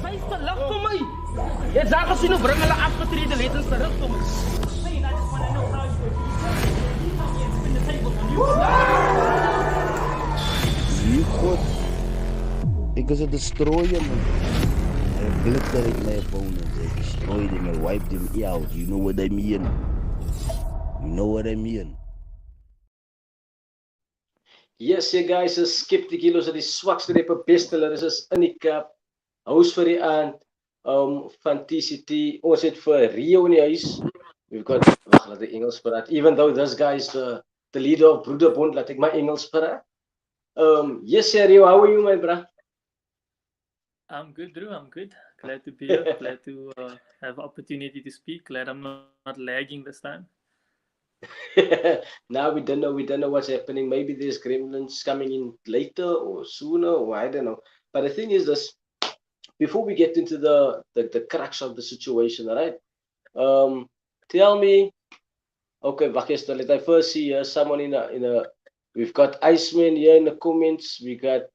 Sy is te lig vir my. Jy sê as jy nou bring hulle afgetrede letters terug vir my. Hey, I just want to know how you spin the table on you. You God. Ek is 'n destroyer, man. I obliterate my opponents. I destroy them. I wipe them out. You know what I mean? You know what I mean? Yes, yeah, guys, is Skeptick-ill is die swakste rapper beste. Hulle is in die kap. Hous vir die aand. Van TCT. Ons het vir Riyo in die huis. We've got, wag, laat ek Engels praat. Even though this guy is the leader of Broederbond, laat ek my Engels praat. Yes, yeah, Riyo, how are you, my bro? I'm good, Drew. I'm good. Glad to be here. Glad to have opportunity to speak. Glad I'm not lagging this time. Now we don't know what's happening. Maybe there's gremlins coming in later or sooner, or I don't know. But the thing is this, before we get into the crux of the situation, all right? Tell me, okay, Vakesta, let I first see someone in a we've got Iceman here in the comments. We got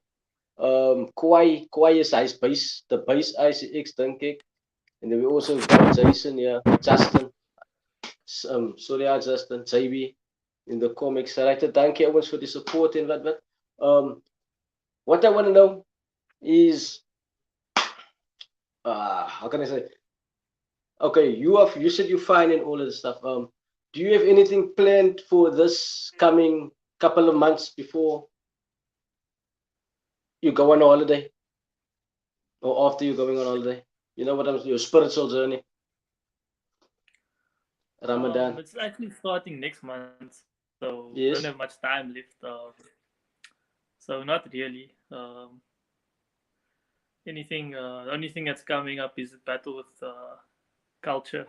Kwai is ice base, the base ice X dink ek. And then we also got Jason here, Justin. Sorry, Justin, JB in the comics. Right, thank you everyone for the support and what. What I want to know is, how can I say? Okay, you said you're fine and all of this stuff. Do you have anything planned for this coming couple of months before you go on a holiday, or after you're going on holiday? You know what I'm saying? Your spiritual journey. Ramadan. It's actually starting next month, so Yes. don't have much time left. So not really. Anything. The only thing that's coming up is battle with culture.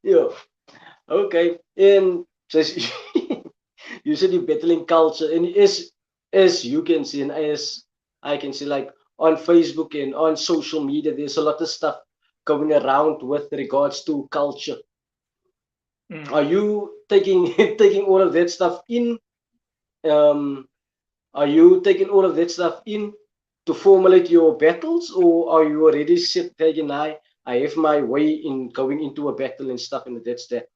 Yo, okay. And so you said you're battling culture, and as you can see, and as I can see, like on Facebook and on social media, there's a lot of stuff going around with regards to culture. Are you taking all of that stuff in? Are you taking all of that stuff in to formulate your battles, or are you already set tagging I have my way in going into a battle and stuff, and that's that?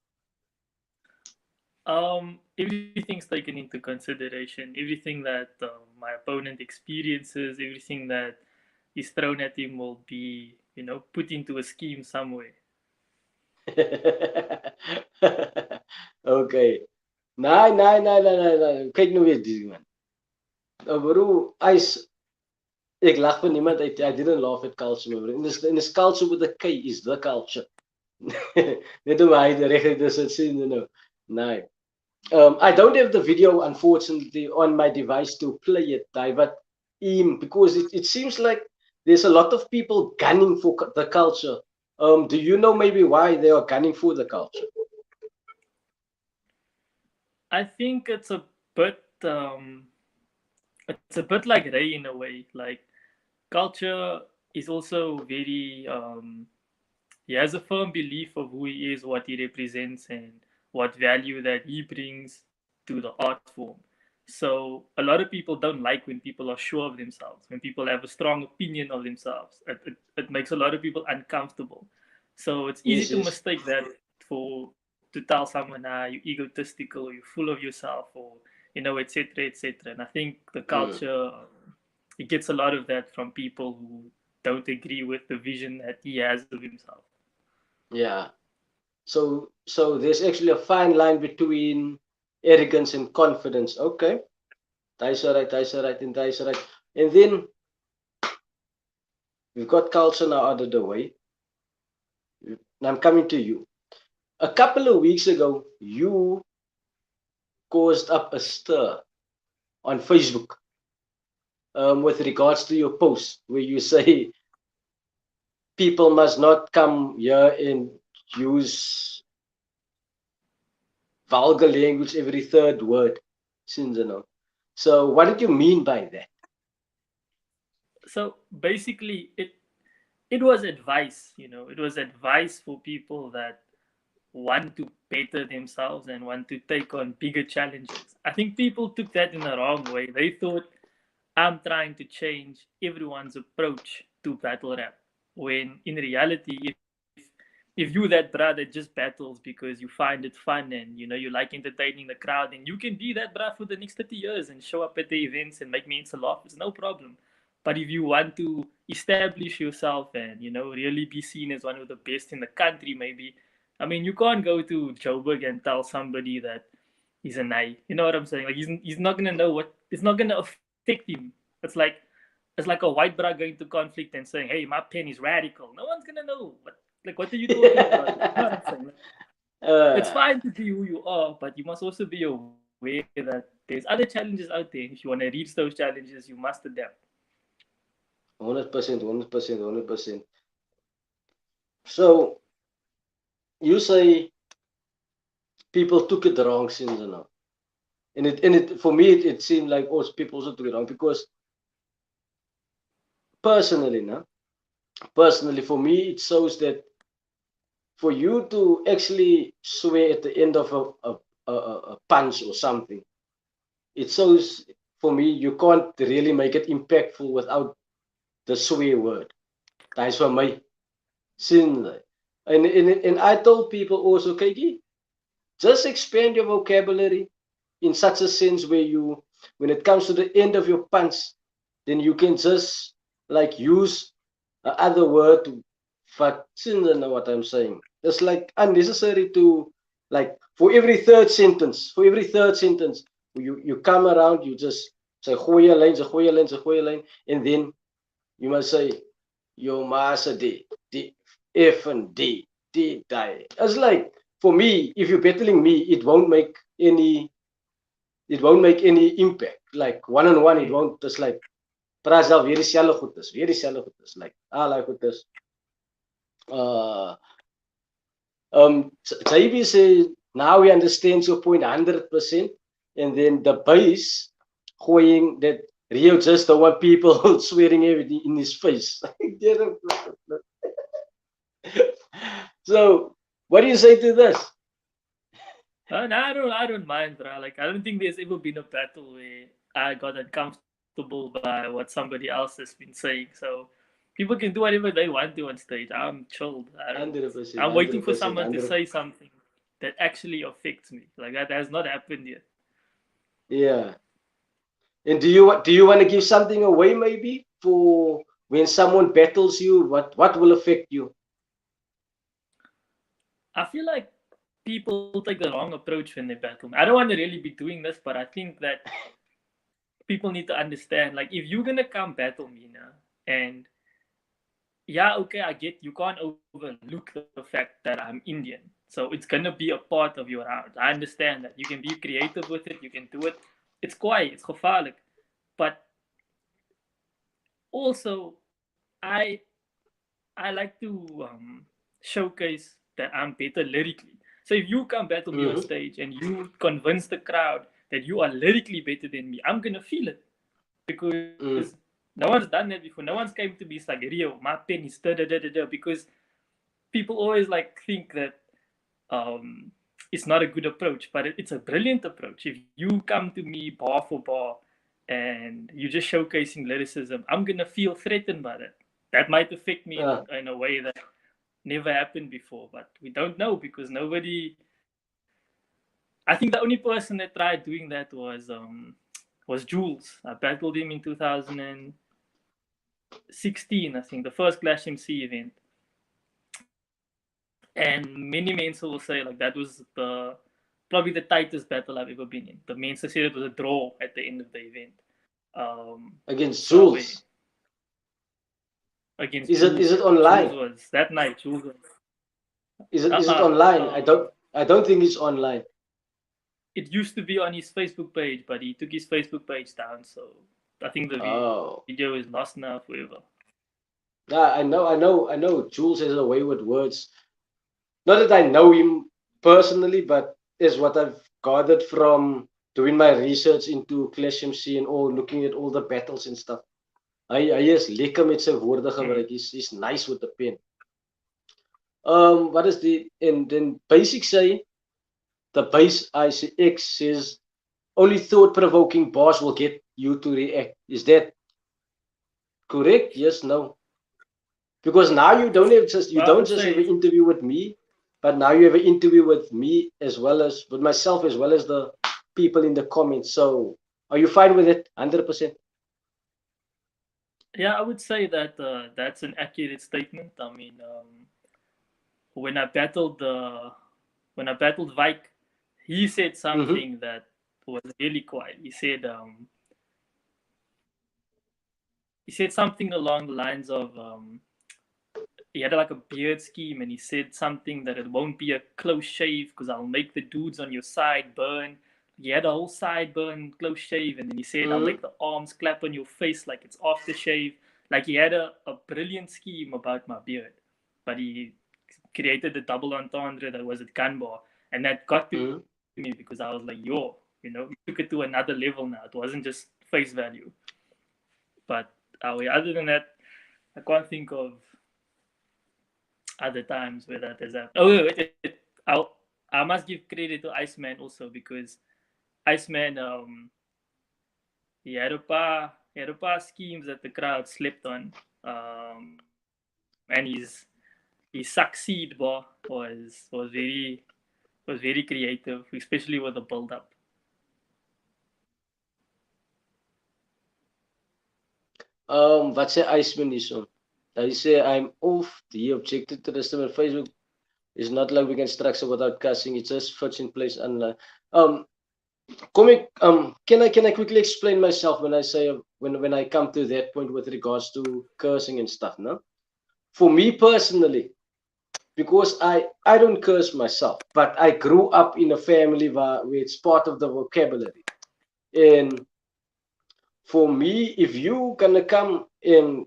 Everything's taken into consideration. Everything that my opponent experiences, everything that is thrown at him will be, put into a scheme somewhere. Okay. Nee. Kyk nou weer die man. Bro, ek lag vir niemand uit. I didn't laugh at culture, bro. In this culture with the K is the culture. Net om hy reg dis dit sien nou. Nee. I don't have the video, unfortunately, on my device to play it, but because it seems like there's a lot of people gunning for the culture. Do you know maybe why they are gunning for the culture? I think it's a bit like Ray in a way. Like culture is also very he has a firm belief of who he is, what he represents, and what value that he brings to the art form. So a lot of people don't like when people are sure of themselves, when people have a strong opinion of themselves. It makes a lot of people uncomfortable. So it's easy to mistake that to tell someone, you're egotistical, or you're full of yourself, or etc., etc. And I think the culture it gets a lot of that from people who don't agree with the vision that he has of himself. Yeah. So there's actually a fine line between arrogance and confidence. Okay. That's right. And then we've got culture now out of the way. Now I'm coming to you. A couple of weeks ago, you caused up a stir on Facebook with regards to your post where you say people must not come here and use vulgar language every third word. So what did you mean by that? So basically it was advice, it was advice for people that want to better themselves and want to take on bigger challenges. I think people took that in the wrong way. They thought I'm trying to change everyone's approach to battle rap. When in reality, if you that bruh that just battles because you find it fun and you like entertaining the crowd, then you can be that bruh for the next 30 years and show up at the events and make me laugh. It's no problem. But if you want to establish yourself and really be seen as one of the best in the country, maybe, I mean, you can't go to Joburg and tell somebody that he's a nai. You know what I'm saying? Like he's not gonna know what. It's not gonna affect him. It's like a white bra going to conflict and saying, "Hey, my pen is radical." No one's gonna know. What are you talking about? You know what I'm saying? It's Uh, fine to be who you are, but you must also be aware that there's other challenges out there. If you want to reach those challenges, you must adapt. 100%, 100%, 100%. So you say people took it wrong since now. And it for me it seemed like also people also took it wrong because personally, no? Personally for me it shows that for you to actually swear at the end of a punch or something, it shows for me you can't really make it impactful without the swear word. That's for me. Sin. And I told people also, Kiki, just expand your vocabulary in such a sense where you, when it comes to the end of your punch, then you can just like use other word to know what I'm saying. It's like unnecessary to like for every third sentence, you come around, you just say goeie lyn, a goeie lyn, a goeie lyn, and then you must say your master D F and D die. It's like for me, if you're battling me, it won't make any impact. Like one on one, it won't just like praat weer dieselfde goedes, like like goedes. Uh JB says now he understands your point 100%, and then the base going that Rio just don't want people swearing everything in his face. So, what do you say to this? No, I don't mind, bro. Like I don't think there's ever been a battle where I got uncomfortable by what somebody else has been saying. So people can do whatever they want to on stage. I'm chilled. I don't. 100%, I'm waiting for 100%, someone to 100%. say something that actually affects me. Like that has not happened yet. Yeah. And do you want to give something away maybe for when someone battles you? What will affect you? I feel like people take the wrong approach when they battle me. I don't want to really be doing this, but I think that people need to understand. Like, if you're gonna come battle me now, and yeah, okay, I get you can't overlook the fact that I'm Indian, so it's gonna be a part of your round. I understand that you can be creative with it, you can do it. It's quiet, it's gevaarlijk, but also I I like to showcase that I'm better lyrically. So if you come battle me on Mm-hmm. stage and you convince the crowd that you are lyrically better than me, I'm gonna feel it because Mm. no one's done that before. No one's came to me it's like Rio, my pen is da da da da da because people always like think that it's not a good approach, but it's a brilliant approach. If you come to me bar for bar and you're just showcasing lyricism, I'm gonna feel threatened by that. That might affect me in a way that never happened before, but we don't know because nobody. I think the only person that tried doing that was Jules. I battled him in 2016, I think, the first Clash MC event. And many men will say like that was probably the tightest battle I've ever been in. The men said it was a draw at the end of the event. Against So Jules. against Is it Jules, is it yeah, Jules online? was that night. Jules was Is it uh online? um I don't think it's online. it used to be on his Facebook page, but he took his Facebook page down. So I think the video is Oh. lost now forever. Yeah, I know. Jules has a way with words. Not that I know him personally, but is what I've gathered from doing my research into Clash MC and all, looking at all the battles and stuff. Hy is lekker met sy woorde gebruik. He's nice with the pen. What is the and then basic say the base ICX says only thought provoking bars will get you to react. Is that correct? Yes, no. Because now you don't have just Well, I would have say an interview with me, but now you have an interview with me as well as with myself as well as the people in the comments. So are you fine with it? 100%. yeah, I would say that that's an accurate statement. I mean, when I battled when I battled Vike, he said Mm-hmm. something that was really quiet. He said something along the lines of he had like a beard scheme, and he said something that it won't be a close shave because I'll make the dudes on your side burn. He had a whole side burn close shave, and then he said I'll Mm-hmm. make the arms clap on your face like it's aftershave. Like he had a brilliant scheme about my beard, but he created the double entendre that was at Gunbar, and that got to Mm-hmm. me because I was like, yo, you took it to another level now. It wasn't just face value. But other than that, I can't think of other times where that has happened. Oh, wait. I must give credit to Iceman also because Iceman, he had a paar schemes that the crowd slept on, and his succeed bar was very creative, especially with the build up. Wat sê Iceman hierso? Hy sê I'm off. He objected to the stream on Facebook. It's not like we can structure without cussing. It just fits in place. And kom ek, can I quickly explain myself when I say when I come to that point with regards to cursing and stuff, no? For me personally, because I don't curse myself, but I grew up in a family where it's part of the vocabulary. And for me, if you gonna come and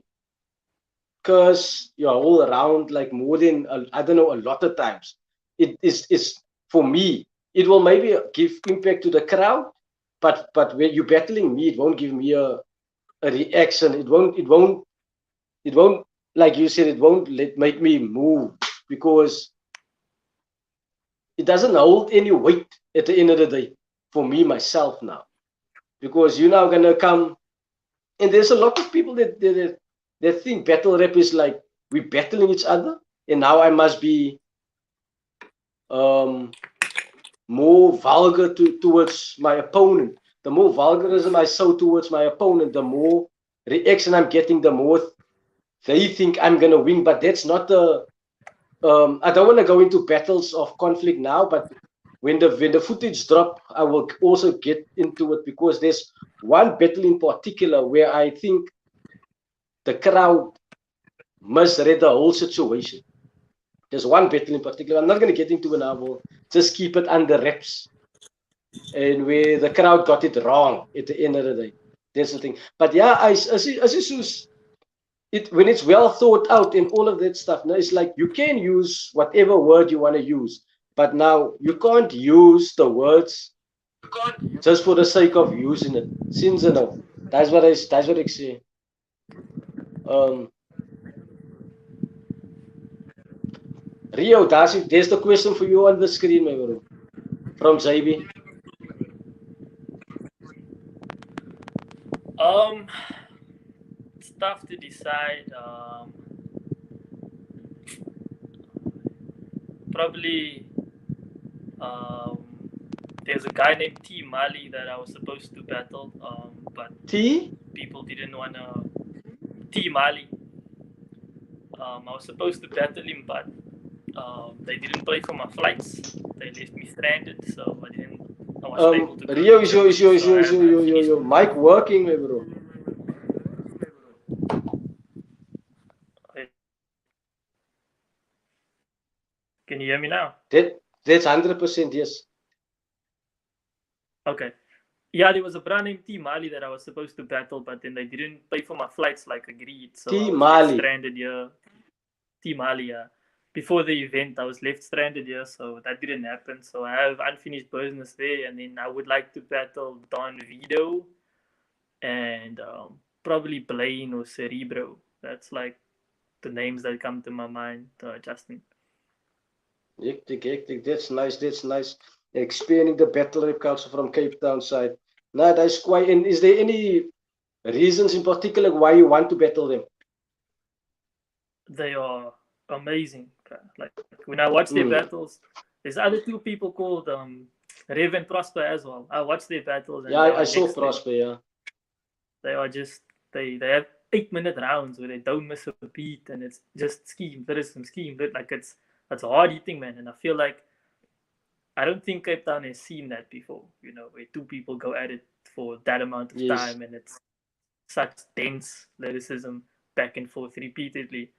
curse your whole around like more than I don't know, a lot of times, it is for me. It will maybe give impact to the crowd, but when you're battling me, it won't give me a reaction. It won't like you said. It won't make me move because it doesn't hold any weight at the end of the day for me myself now. Because you're now gonna come, and there's a lot of people that think battle rap is like we battling each other, and now I must be um, more vulgar towards my opponent. The more vulgarism I show towards my opponent, the more reaction I'm getting, the more they think I'm gonna win. But that's not the. I don't want to go into battles of conflict now, but when the footage drop, I will also get into it because there's one battle in particular where I think the crowd misread the whole situation. There's one battle in particular. I'm not going to get into it now. We'll just keep it under wraps. And where the crowd got it wrong at the end of the day. That's the thing. But yeah, when it's well thought out and all of that stuff, now it's like you can use whatever word you want to use. But now you can't use the words just for the sake of using it. Since that's what I say. Um, Rio, there's the question for you on the screen, my bro. From JB. Um, it's tough to decide. Probably um, there's a guy named T Mali that I was supposed to battle, but T? people didn't wanna. T Mali. I was supposed to battle him, but they didn't pay for my flights. They left me stranded, so I didn't. I wasn't able to go Rio, to is Germany, so I have unfinished. your mic working, my bro? Can you hear me now? That's 100% yes. Okay. Yeah, there was a brand named T Mali that I was supposed to battle, but then they didn't pay for my flights like agreed. So T I was left Mali. stranded here. T Mali, yeah. Before the event, I was left stranded here, so that didn't happen. So I have unfinished business there, and then I would like to battle Don Vito and probably Blaine or Cerebro. That's like the names that come to my mind, Justin. Hectic. That's nice. Expanding the battle rap culture from Cape Town side. No, that's quite. And is there any reasons in particular why you want to battle them? They are amazing. Like when I watch their Mm. battles, there's other two people called Rev and Prosper as well. I watch their battles Yeah, and they I are saw next level. Prosper. Yeah. They are just they have 8-minute rounds where they don't miss a beat and it's just scheme. There is some scheme. Like it's hard hitting, man. And I feel like I don't think Cape Town has seen that before. Where two people go at it for that amount of Yes. time and it's such dense lyricism back and forth repeatedly.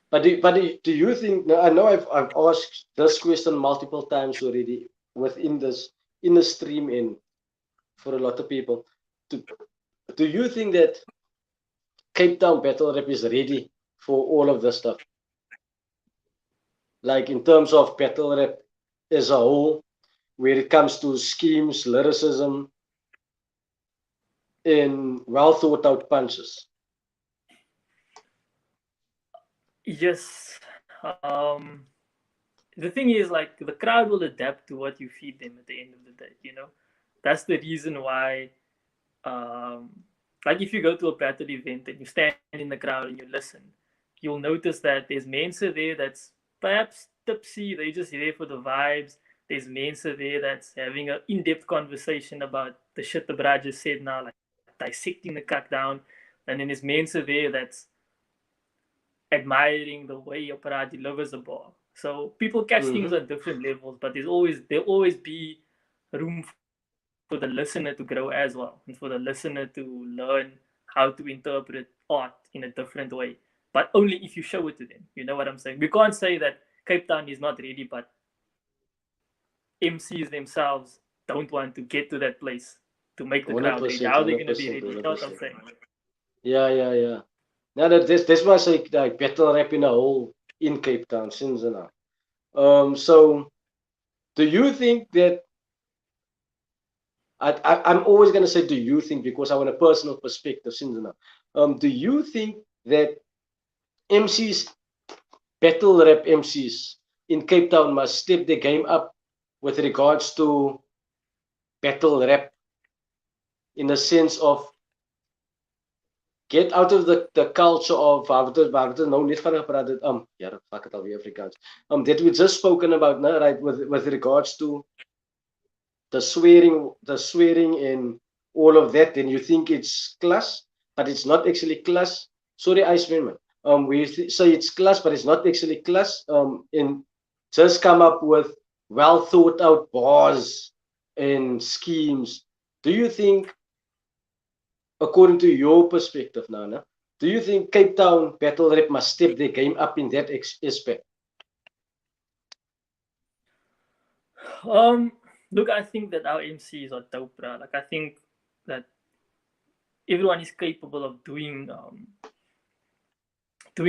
But do you think? Now, I know I've asked this question multiple times already within this in the stream in for a lot of people. Do you think that Cape Town battle rap is ready for all of this stuff? Like in terms of battle rap as a whole, where it comes to schemes, lyricism, and well thought out punches. Yes. The thing is, like, the crowd will adapt to what you feed them at the end of the day. That's the reason why, like, if you go to a battle event and you stand in the crowd and you listen, you'll notice that there's Mensa there that's perhaps tipsy, they're just there for the vibes. There's Mensa there that's having an in-depth conversation about the shit the bra just said now, like dissecting the cuck down. And then there's Mensa there that's admiring the way Opera delivers the ball. So people catch things on different levels, but there'll always be room for the listener to grow as well, and for the listener to learn how to interpret art in a different way. But only if you show it to them. You know what I'm saying? We can't say that Cape Town is not ready, but MCs themselves don't want to get to that place to make the crowd ready. How are they going to be ready? You know what I'm saying? Yeah. Now this was like battle rap in a whole in Cape Town since now. So do you think that I'm always gonna say do you think because I want a personal perspective since now. Do you think that MCs, battle rap MCs in Cape Town must step their game up with regards to battle rap in the sense of get out of the culture of waar het nou net van gepraat het ja fuck it alweer Afrikaans that we just spoken about now, right, with regards to the swearing and all of that, then you think it's class but it's not actually class. Sorry Iceman, we say it's class but it's not actually class, and just come up with well thought out bars and schemes. Do you think, according to your perspective, Nana, do you think Cape Town battle rap must step their game up in that aspect? Look, I think that our MCs are dope, bro. Like, I think that everyone is capable of doing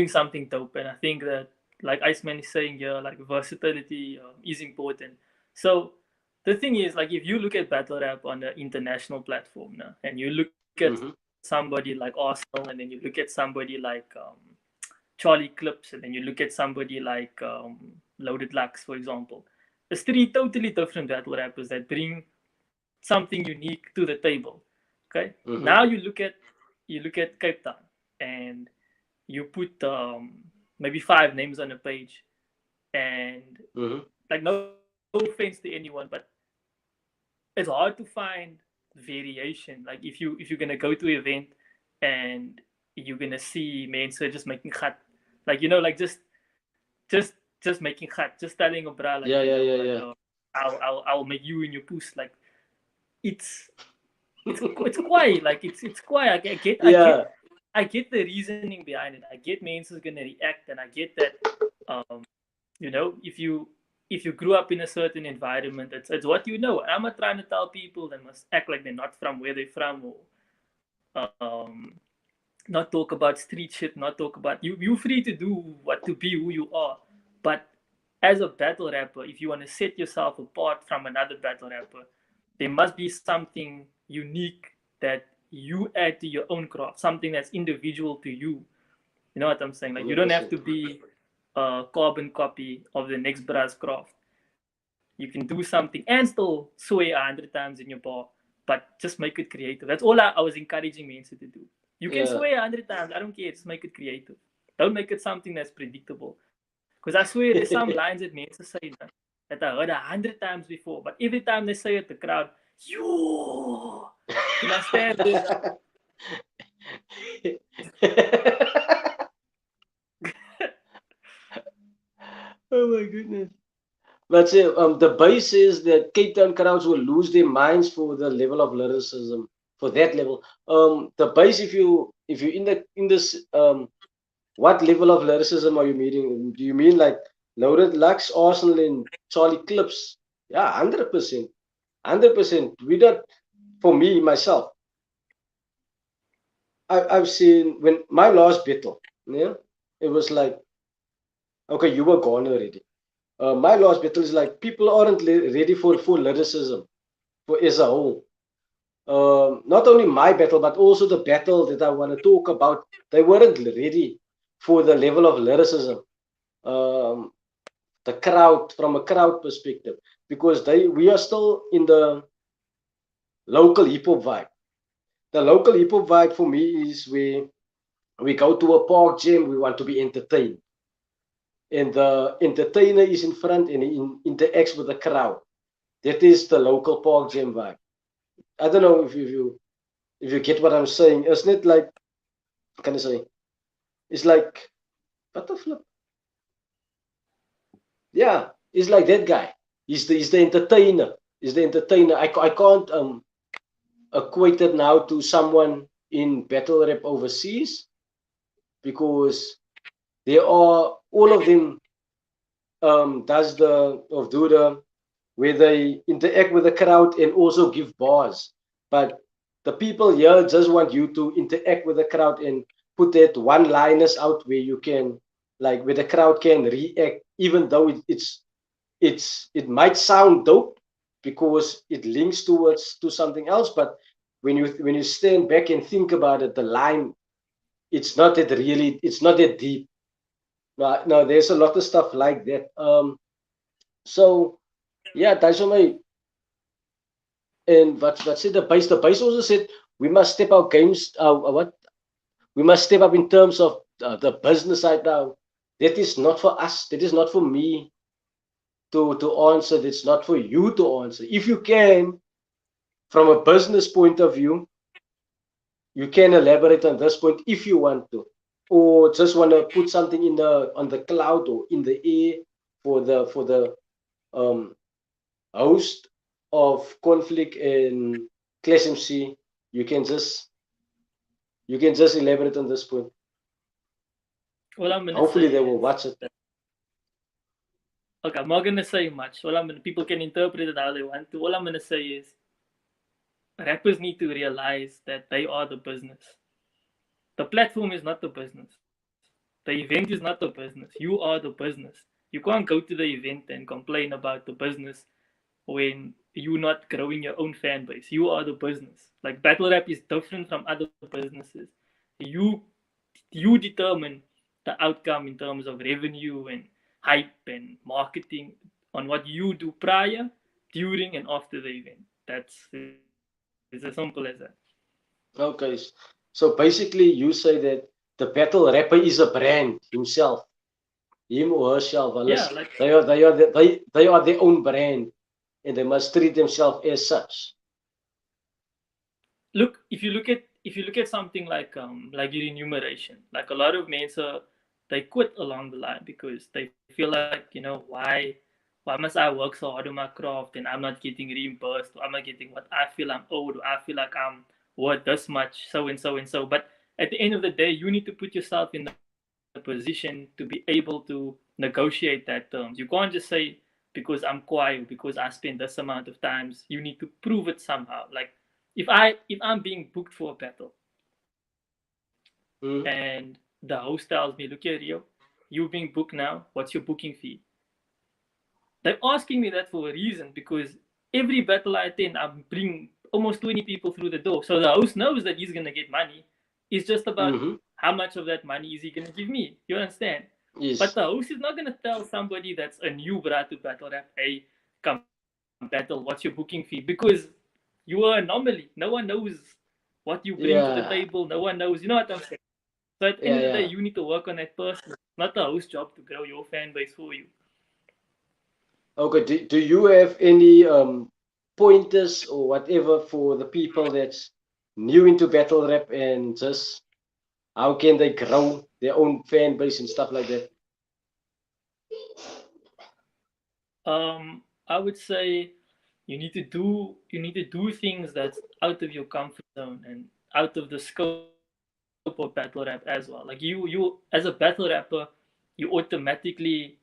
something dope, and I think that, like Iceman is saying here, like versatility is important. So the thing is, like, if you look at battle rap on the international platform now, and you look at somebody like Arsenal, and then you look at somebody like Charlie Clips, and then you look at somebody like Loaded Lux, for example. There's three totally different battle rappers that bring something unique to the table. Okay. Now you look at Cape Town, and you put maybe 5 names on a page, and like no offense to anyone, but it's hard to find variation. Like if you're gonna go to an event and you're gonna see Mensa just making khat, like like just making khat, just telling a bra like I'll make you in your poos, like it's quiet, like it's quiet. I get the reasoning behind it. I get Mensa's gonna react, and I get that if you grew up in a certain environment, it's what you know. I'm not trying to tell people they must act like they're not from where they're from, or not talk about street shit, not talk about you're free to do to be who you are. But as a battle rapper, if you want to set yourself apart from another battle rapper, there must be something unique that you add to your own craft, something that's individual to you. You know what I'm saying? Like, you don't have to be a carbon copy of the next brass craft. You can do something and still swear 100 times in your bar, but just make it creative. That's all I was encouraging Mensa to do. You can Yeah. swear 100 times. I don't care. Just make it creative. Don't make it something that's predictable. Because I swear there's some lines that Mensa say that I heard 100 times before, but every time they say it, the crowd, yo, and I stand there. Oh my goodness. But say, the base is that Cape Town crowds will lose their minds for the level of lyricism, for that level. The base, if you in this what level of lyricism are you meaning? Do you mean like Loaded Lux, Arsenal, and Charlie Clips? Yeah, 100%, 100%. We don't. For me myself, I've seen when my last battle. Yeah, it was like, okay, you were gone already. My last battle is like people aren't ready for full lyricism for as a whole. Not only my battle, but also the battle that I want to talk about. They weren't ready for the level of lyricism. Um, the crowd, from a crowd perspective, because we are still in the local hip hop vibe. The local hip hop vibe for me is where we go to a park gym, we want to be entertained, and the entertainer is in front and he interacts with the crowd. That is the local park gym vibe. I don't know if you get what I'm saying. It's not like, can I say? It's like what the flip? Yeah, it's like that guy. He's the entertainer. He's the entertainer. I can't equate it now to someone in battle rap overseas because they are all of them do the where they interact with the crowd and also give bars. But the people here just want you to interact with the crowd and put that one liners out where you can, like, where the crowd can react, even though it might sound dope because it links towards to something else. But when you stand back and think about it, the line, it's not that deep. No, there's a lot of stuff like that. So yeah, that's my. And what said the base also said we must step our games. What we must step up in terms of the business side now. That is not for us. That is not for me to answer. That's not for you to answer. If you can, from a business point of view, you can elaborate on this point if you want to, or just want to put something in the on the cloud or in the air for the host of conflict and clash MC. You can just elaborate on this point. All I'm gonna Hopefully say they will is, watch it. okay, I'm not gonna say much. People can interpret it how they want to. All I'm gonna say is, rappers need to realize that they are the business. The platform is not the business. The event is not the business. You are the business. You can't go to the event and complain about the business when you're not growing your own fan base. You are the business. Like battle rap is different from other businesses. You you determine the outcome in terms of revenue and hype and marketing on what you do prior, during, and after the event. That's it's as simple as that. Okay, so basically you say that the battle rapper is a brand himself, him or herself. Yeah, Unless like they are their own brand, and they must treat themselves as such. look if you look at something like your enumeration, like a lot of Mensa, they quit along the line because they feel like, why must I work so hard on my craft and I'm not getting reimbursed, or I'm not getting what I feel I'm owed, or I feel like I'm worth this much, so and so and so. But at the end of the day, you need to put yourself in the position to be able to negotiate that terms. You can't just say, because I'm quiet, because I spend this amount of times. You need to prove it somehow. Like, if I'm being booked for a battle Hmm? and the host tells me, look here, Rio, you being booked now, what's your booking fee? They're asking me that for a reason, because every battle I attend, I bring almost 20 people through the door. So the host knows that he's gonna get money. It's just about Mm-hmm. how much of that money is he gonna give me. You understand? But Yes. the host is not gonna tell somebody that's a new brat to battle rap, hey, come battle? What's your booking fee? Because you are an anomaly. No one knows what you bring to the Yeah. table. No one knows. You know what I'm saying? So at the end Yeah, of the day, yeah. you need to work on that person. It's not the host's job to grow your fan base for you. Okay. Do you have any pointers or whatever for the people that's new into battle rap and just how can they grow their own fan base and stuff like that? I would say you need to do things that's out of your comfort zone and out of the scope of battle rap as well. Like you as a battle rapper, you automatically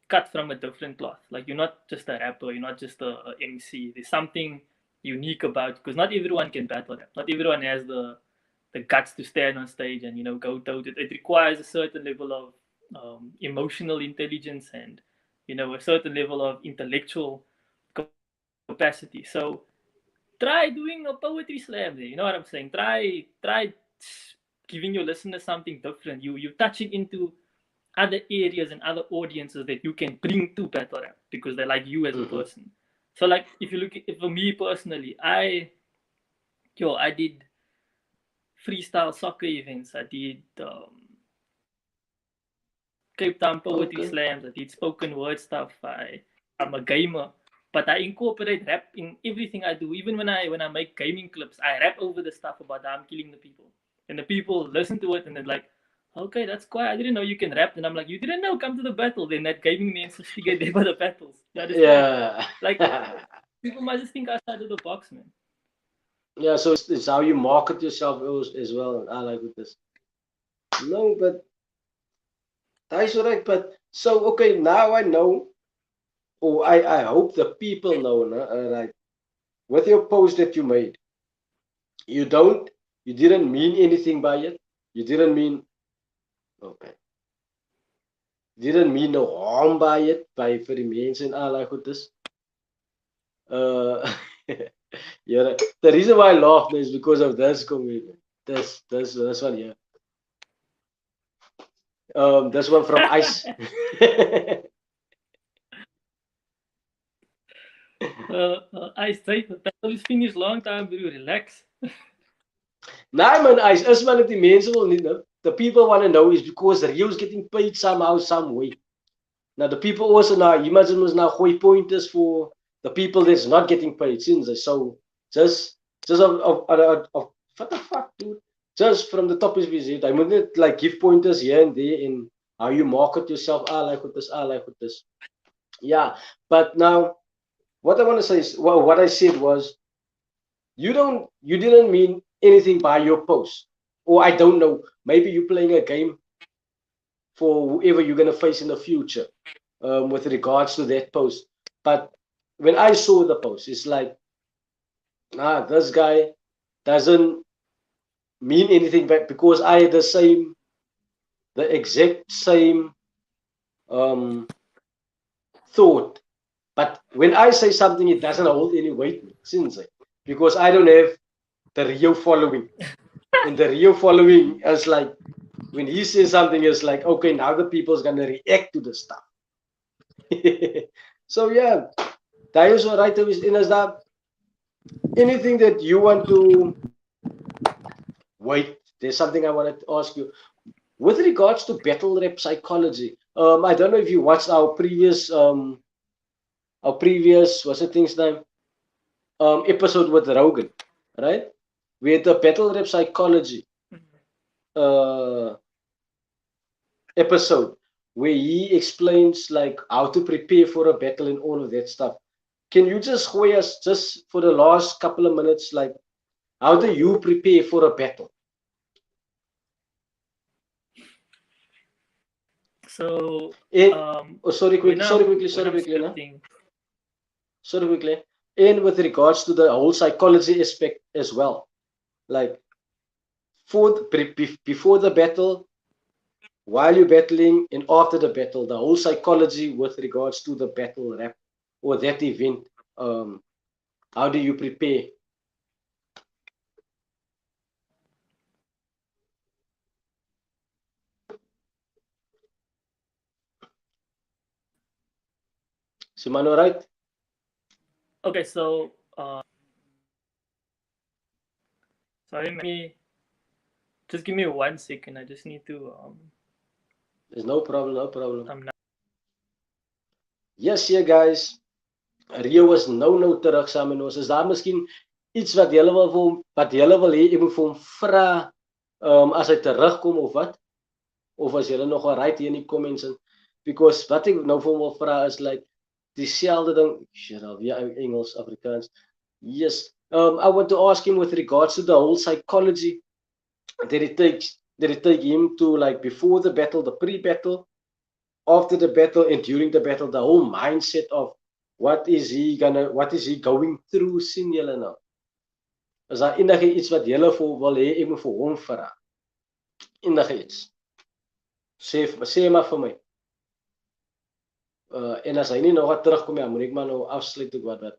cut from a different cloth. Like you're not just a rapper, you're not just a MC. There's something unique about, because not everyone can battle rap. Not everyone has the guts to stand on stage and go toe. It requires a certain level of emotional intelligence and a certain level of intellectual capacity. So try doing a poetry slam there. You know what I'm saying? Try giving your listeners something different. You're touching into other areas and other audiences that you can bring to battle rap because they like you as a Mm-hmm. person. So like if you look at, for me personally, I did freestyle soccer events. I did Cape Town poetry Okay. slams. I did spoken word stuff. I'm a gamer, but I incorporate rap in everything I do. Even when I make gaming clips, I rap over the stuff about how I'm killing the people, and the people listen to it and they're like, "Okay, that's quiet. I didn't know you can rap." And I'm like, "You didn't know? Come to the battle." Then that gaming means to get there for the battles. You understand? Yeah. Like people might just think outside of the box, man. Yeah, so it's how you market yourself as well. I like with this. No, but that's right. But so okay, now I know, or I hope the people know, no? Right? With your post that you made, you don't, you didn't mean anything by it. You didn't mean okay. Didn't mean no harm by it by vir die mense en allerlei goedes. Uh, yeah, the reason why I laughed is because of this comedian. This one here. This one from Ice. I straight the battle is finished long time, bro. Relax. Nah, man, Ice is man that die mense wil nie know. The people want to know is because Rio's getting paid somehow, some way. Now the people also now imagine was now gooi pointers for the people that's not getting paid since so just of what the fuck, dude. Just from the top is visit. I mean like give pointers here and there in how you market yourself. I like with this, I like with this. Yeah. But now what I want to say is well, what I said was you didn't mean anything by your post. Or I don't know, maybe you're playing a game for whoever you're gonna face in the future. With regards to that post. But when I saw the post, it's like, this guy doesn't mean anything back because I had the exact same um, thought. But when I say something, it doesn't hold any weight, since because I don't have the Rio following. And the Rio following is like, when he says something, it's like, okay, now the people's gonna react to the stuff. So yeah, that is what right in as that. Anything that you want to wait, there's something I wanted to ask you with regards to battle rap psychology. I don't know if you watched our previous what's the thing's name episode with Rogan, right? We had the battle rap psychology uh episode where he explains like how to prepare for a battle and all of that stuff. Can you just show us just for the last couple of minutes, like how do you prepare for a battle? So And oh, when I'm no? scripting, Sorry, quickly. And with regards to the whole psychology aspect as well, like before the battle, while you're battling, and after the battle, the whole psychology with regards to the battle rap or that event. Um, how do you prepare? Simano, right? Okay, so sorry, just give me 1 second. I just need to There's no problem, no problem. I'm not. Yes, yeah, guys. Riyo was nou terug saam met ons. Is daar miskien iets wat julle wil vir hom, wat julle wil hê ek moet vir hom vra as hy terugkom of wat? Of as julle nog right hier in die comments in? Because wat ek nou vir hom wil vra is like dieselfde ding. Shit, alweer Engels, Afrikaans. Yes. I want to ask him with regards to the whole psychology that it take him to like before the battle, the pre-battle, after the battle, and during the battle, the whole mindset of what is he going through, sien julle nou? Is daar enige iets wat julle vir wil hê ek moet vir hom vra? Enige iets? Sê maar vir my. En as hy nie nog wat terugkom ja, moet ek maar nou afsluit ook wat.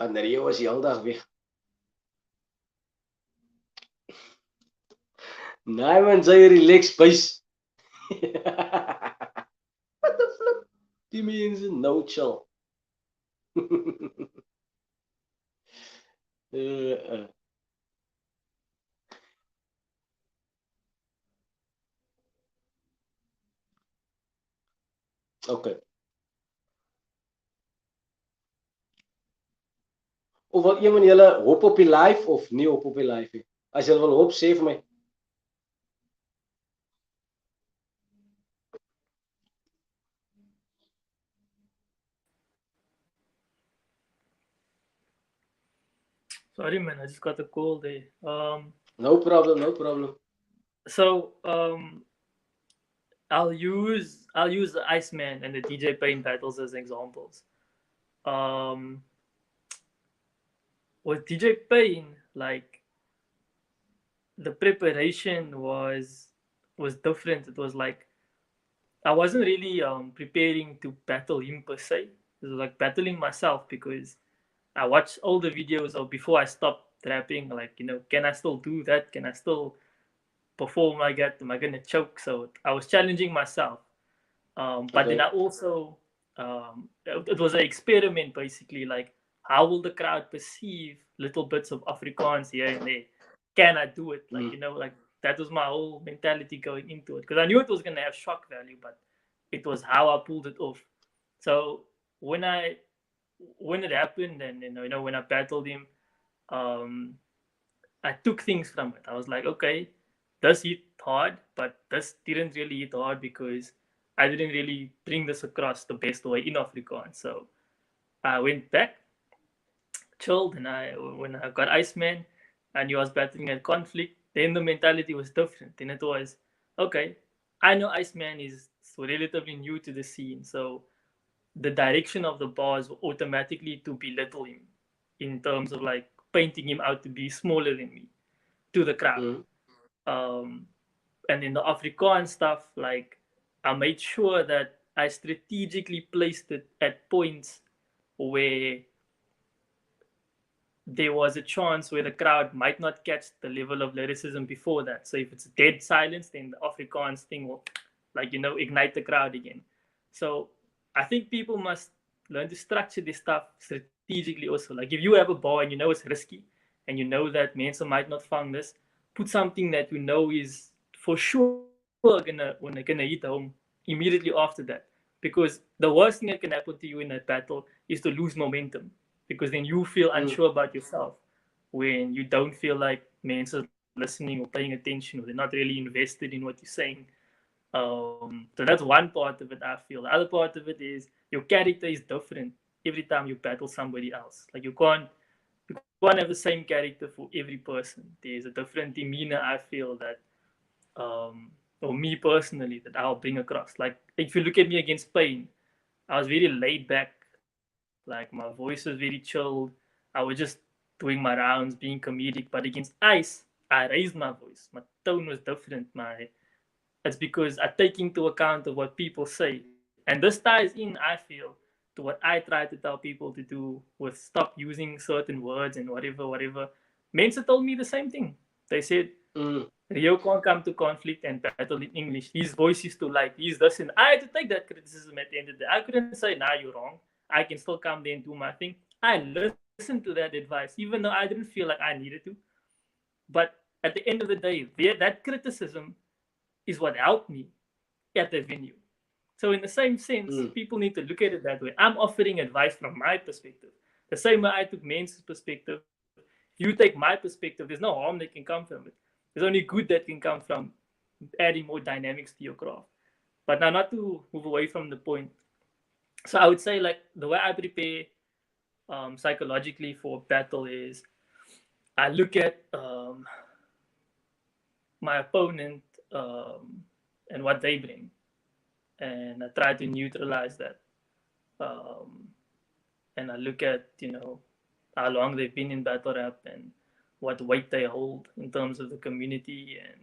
Want Riyo was die hele dag weg. Nee man, sy relax base. What the flip? Die mense no chill. Okay. Of wil een van julle hop op die live of nie hop op die live nie? As julle wil hop, sê vir my. Sorry, man. I just got a call there. No problem, no problem. So I'll use the Iceman and the DJ Pain battles as examples. With DJ Pain, like the preparation was different. It was like I wasn't really preparing to battle him per se. It was like battling myself because I watched all the videos of before I stopped rapping. Like, you know, can I still do that? Can I still perform like that? Am I gonna choke? So I was challenging myself. But then I also it was an experiment basically. Like, how will the crowd perceive little bits of Afrikaans here and there? Can I do it? Like, you know, like that was my whole mentality going into it because I knew it was gonna have shock value, but it was how I pulled it off. So when it happened and you know when I battled him, I took things from it. I was like, okay, this hit hard, but this didn't really hit hard because I didn't really bring this across the best way in Afrikaans. So I went back, chilled, and when I got Iceman and he was battling a conflict, then the mentality was different. Then it was, okay, I know Iceman is relatively new to the scene, so the direction of the bars will automatically to belittle him in terms of like painting him out to be smaller than me to the crowd. And in the Afrikaans stuff, like I made sure that I strategically placed it at points where there was a chance where the crowd might not catch the level of lyricism before that. So if it's dead silence, then the Afrikaans thing will, like, you know, ignite the crowd again. So I think people must learn to structure this stuff strategically also. Like if you have a bar and you know it's risky and you know that mense might not find this, put something that you know is for sure gonna hit home immediately after that. Because the worst thing that can happen to you in a battle is to lose momentum. Because then you feel unsure about yourself when you don't feel like mense are listening or paying attention or they're not really invested in what you're saying. So that's one part of it, I feel. The other part of it is your character is different every time you battle somebody else. Like you can't have the same character for every person. There's a different demeanor, I feel, that or me personally, that I'll bring across. Like if you look at me against Pain, I was very laid back. Like my voice was very chilled. I was just doing my rounds, being comedic. But against Ice, I raised my voice. My tone was different. It's because I take into account of what people say. And this ties in, I feel, to what I try to tell people to do with stop using certain words and whatever. Mensa told me the same thing. They said, Riyo can't come to conflict and battle in English. His voice is too light. He's this, and I had to take that criticism at the end of the day. I couldn't say, "Nah, you're wrong." I can still come there and do my thing. I listened to that advice, even though I didn't feel like I needed to. But at the end of the day, that criticism is what helped me at the venue. So in the same sense, people need to look at it that way. I'm offering advice from my perspective. The same way I took men's perspective. If you take my perspective, there's no harm that can come from it. There's only good that can come from adding more dynamics to your craft. But now, not to move away from the point. So I would say, like, the way I prepare psychologically for battle is I look at my opponent and what they bring, and I try to neutralize that. And I look at how long they've been in battle rap and what weight they hold in terms of the community, and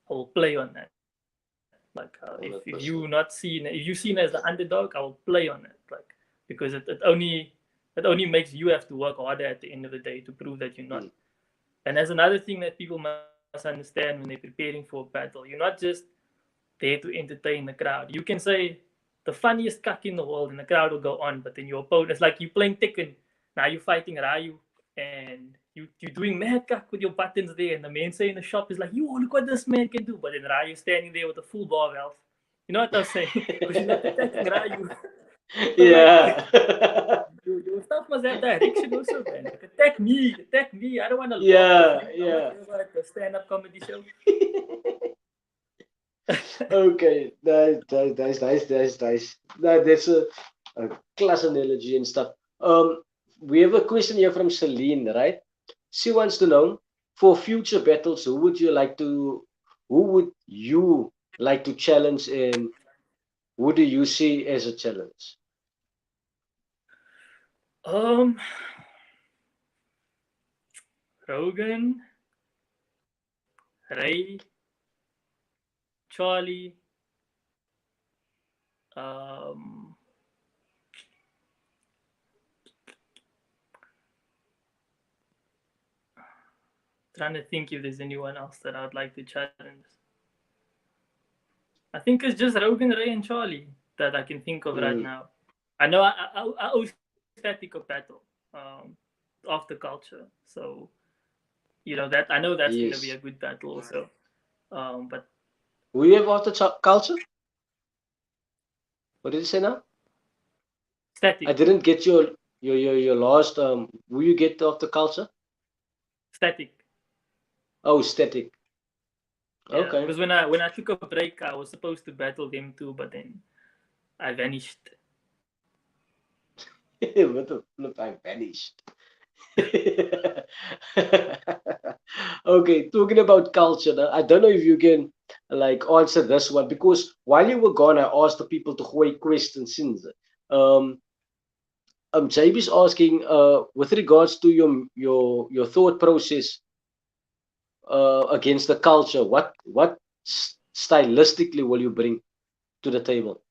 I will play on that. Like if you not seen if you seen as the underdog, I will play on it. Like because it only makes you have to work harder at the end of the day to prove that you're not. And there's another thing that people must understand when they're preparing for a battle. You're not just there to entertain the crowd. You can say the funniest cuck in the world and the crowd will go on, but then your opponent, it's like you playing Tekken. Now you're fighting Riyo and you're doing mad cuck with your buttons there, and the man say in the shop is like, "You look what this man can do," but then Riyo standing there with a full bar of health. You know what I'm saying? Because you're not attacking Riyo. Yeah. Your stuff must have direction also, man. Like, attack me. I don't want to Yeah. The stand-up comedy show. Okay, that's nice. That's a class analogy and stuff. We have a question here from Celine, right? She wants to know, for future battles, who would you like to challenge, and who do you see as a challenge? Rogan, Ray, Charlie, trying to think if there's anyone else that I'd like to challenge. I think it's just Rogan, Ray, and Charlie that I can think of right now. I know I owe Skeptick-ill battle after culture, so that I know that's going to be a good battle also. But who you have after culture? What did you say now? Static. I didn't get your last. Who you get after culture? Static. Oh, Static. Yeah, okay. Because when I took a break, I was supposed to battle them too, but then I vanished. What the flip? I vanished. Okay, talking about culture, now, I don't know if you can like answer this one, because while you were gone, I asked the people to gooi questions since. JB's asking, with regards to your thought process against the culture, what stylistically will you bring to the table?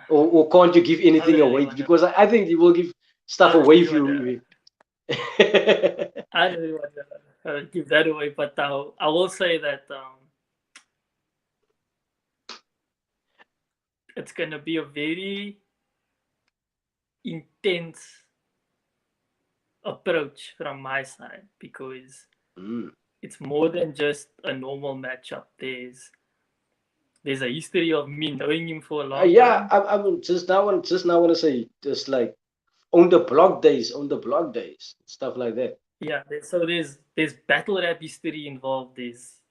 Or can't you give anything away? Because I think you will give stuff away if you. I don't really want to give that away, but I will say that it's going to be a very intense approach from my side, because it's more than just a normal matchup. There's a history of me knowing him for a long time. I'm just now want to say, just like on the blog days, stuff like that. Yeah, so there's battle rap history involved. There's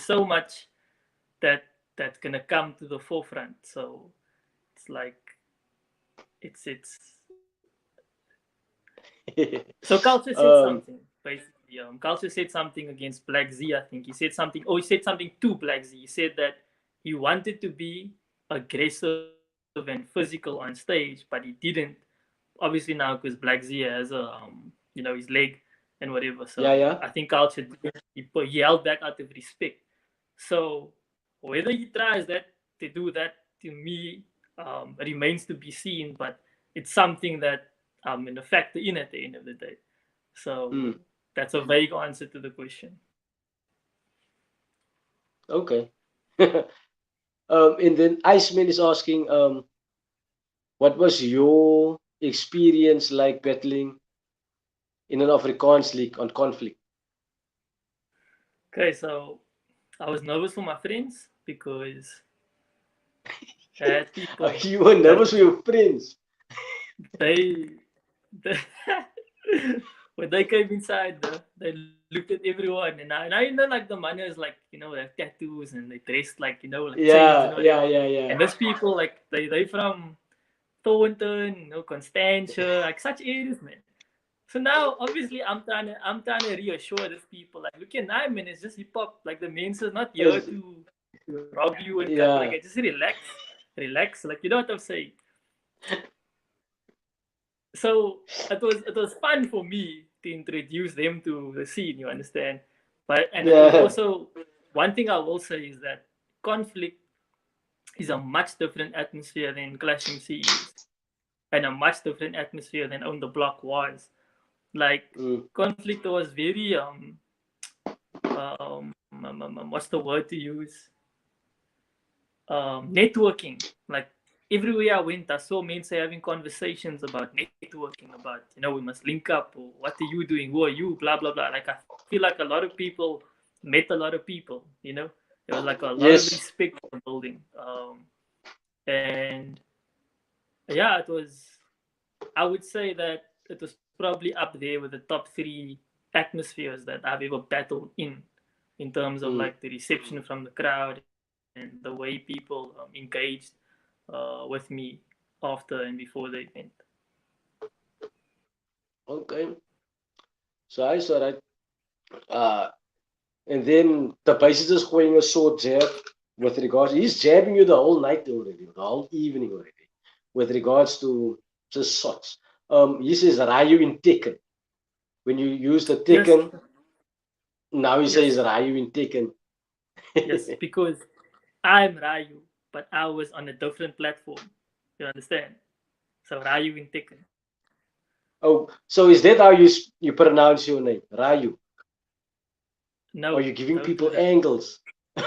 so much that's gonna come to the forefront. So it's like it's so Culture said something basically. Culture said something against Black Z. I think he said something. Oh, he said something to Black Z. He said that he wanted to be aggressive and physical on stage, but he didn't. Obviously now, because Black Z has his leg and whatever. So I think Culture he held back out of respect. So whether he tries to do that to me remains to be seen. But it's something that I'm going to factor in at the end of the day. So that's a vague answer to the question. Okay. And then Iceman is asking, what was your experience like battling in an Afrikaans league on conflict? Okay, so I was nervous for my friends because I had people You were that nervous for your friends. they, they when they came inside, they looked at everyone, and I know like the manners, like they have tattoos and they dressed like like chains and Yeah, whatever. yeah. And those people like they from Thornton, Constantia, like such areas, man. So now, obviously, I'm trying to reassure these people, like, look, at man, it's just hip hop. Like the men's is not here Is- to rob you and cut. Yeah. Like, just relax. Like, you know what I'm saying. So it was fun for me to introduce them to the scene. You understand? And it was Yeah. also one thing I will say is that conflict is a much different atmosphere than clashing CEs, and a much different atmosphere than on the block was. Like conflict was very what's the word to use? Networking. Like everywhere I went, I saw men say having conversations about networking, about we must link up, or what are you doing? Who are you? Blah blah blah. Like I feel like a lot of people met a lot of people. There was like a lot of Yes. respect for the building. And yeah, it was. I would say that it was probably up there with the top 3 atmospheres that I've ever battled in terms of like the reception from the crowd and the way people engaged with me after and before the event. Okay. So I saw that. And then the basis is going a short jab with regards. He's jabbing you the whole night already, the whole evening already, with regards to just shots. He says Rayu in Tekken. When you use the Yes, Tekken, now he says yes, Rayu in Tekken. yes, because I'm Rayu, but I was on a different platform. You understand? So Rayu in Tekken. Oh, so is that how you pronounce your name, Rayu? Are No, you giving don't do people that. angles?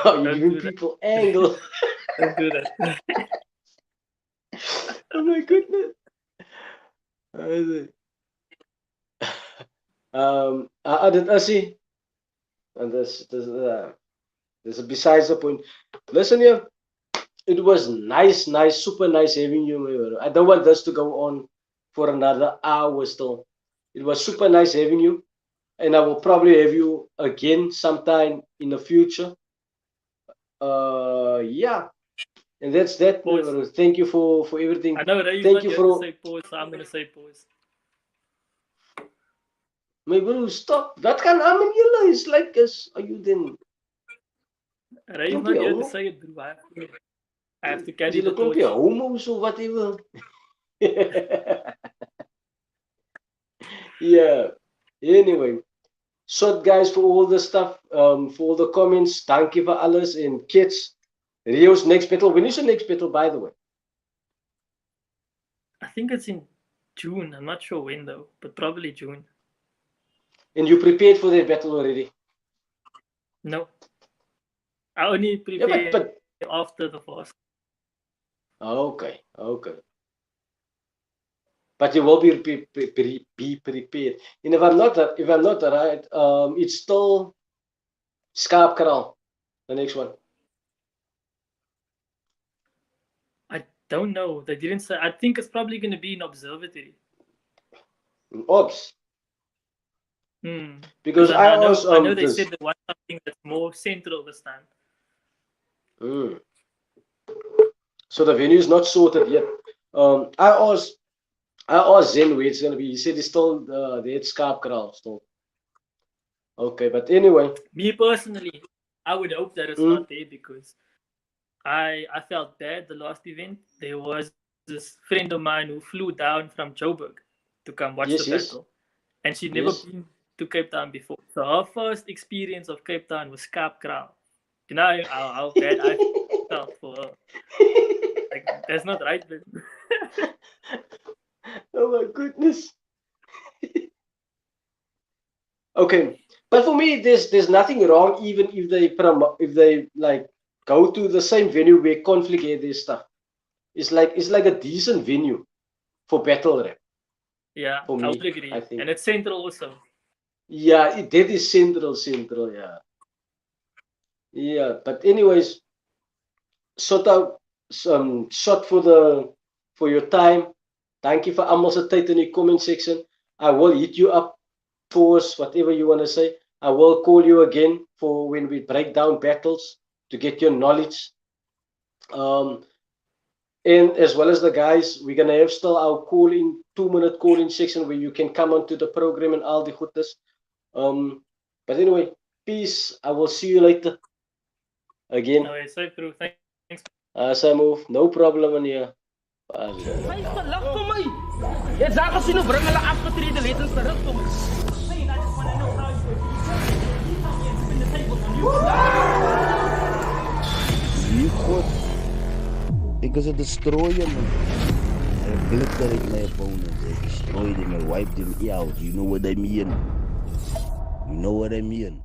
Are you Don't giving do that. people angles? Don't do that. Oh my goodness. Did I see? And this is besides the point. Listen here, it was nice, super nice having you, my brother. I don't want this to go on for another hour still. It was super nice having you, and I will probably have you again sometime in the future. Yeah, and that's that, my Pause. brother. Thank you for everything. I know Ray's Thank not you here to for say pause, so I'm gonna say pause. my brother. Stop. That can I mean, it's like us. Are you then? Ray's Klompie not here to homo? say it, bro. I have to carry Is the it klompie torch. homos or whatever? Yeah. Anyway, short guys for all the stuff, for all the comments. Thank you for alles and kids. Rio's next battle. When is your next battle, by the way? I think it's in June. I'm not sure when though, but probably June. And you prepared for that battle already? No, I only Yeah, prepare but after the fast. okay. But you will be prepared. And if I'm not right, it's still Schaapkraal, the next one. I don't know. They didn't say. I think it's probably gonna be in observatory. Ops. Because Because I I asked know they this. said they want something that's more central this time. Mm. So the venue is not sorted yet. I asked Zen where it's gonna be. He said it's still the Schaapkraal still. Okay, but anyway. Me personally, I would hope that it's Mm, not there because I felt bad the last event. There was this friend of mine who flew down from Joburg to come watch the yes, battle, and she'd never yes. been to Cape Town before. So her first experience of Cape Town was Kaapkraal. You know how bad I felt for her. Like that's not right, but Oh my goodness. Okay, but for me, there's nothing wrong even if they like go to the same venue where conflict had their stuff. It's like a decent venue for battle rap Yeah, for I would me. I agree. think. And it's central also. Yeah, that is central. Yeah, yeah. But anyways, sort out shot for your time. Thank you for almal se tyd in the comment section. I will hit you up, pause, whatever you want to say. I will call you again for when we break down battles to get your knowledge. Um, and as well as the guys, we're gonna have still our call-in 2-minute call-in section where you can come onto the program and all the goodness. But anyway, peace. I will see you later again. Okay, safe through. Thanks. As I move, no problem in here. Hy is te lig vir my. Jy het daar gesien hoe bring hulle afgetrede legends terug vir my. Hey, I just want to know how you were feeling. You come here and spin the tables on you. You God, because of destroying them. I obliterate my opponents. I destroy them. I wipe them out. You know what I mean? You know what I mean?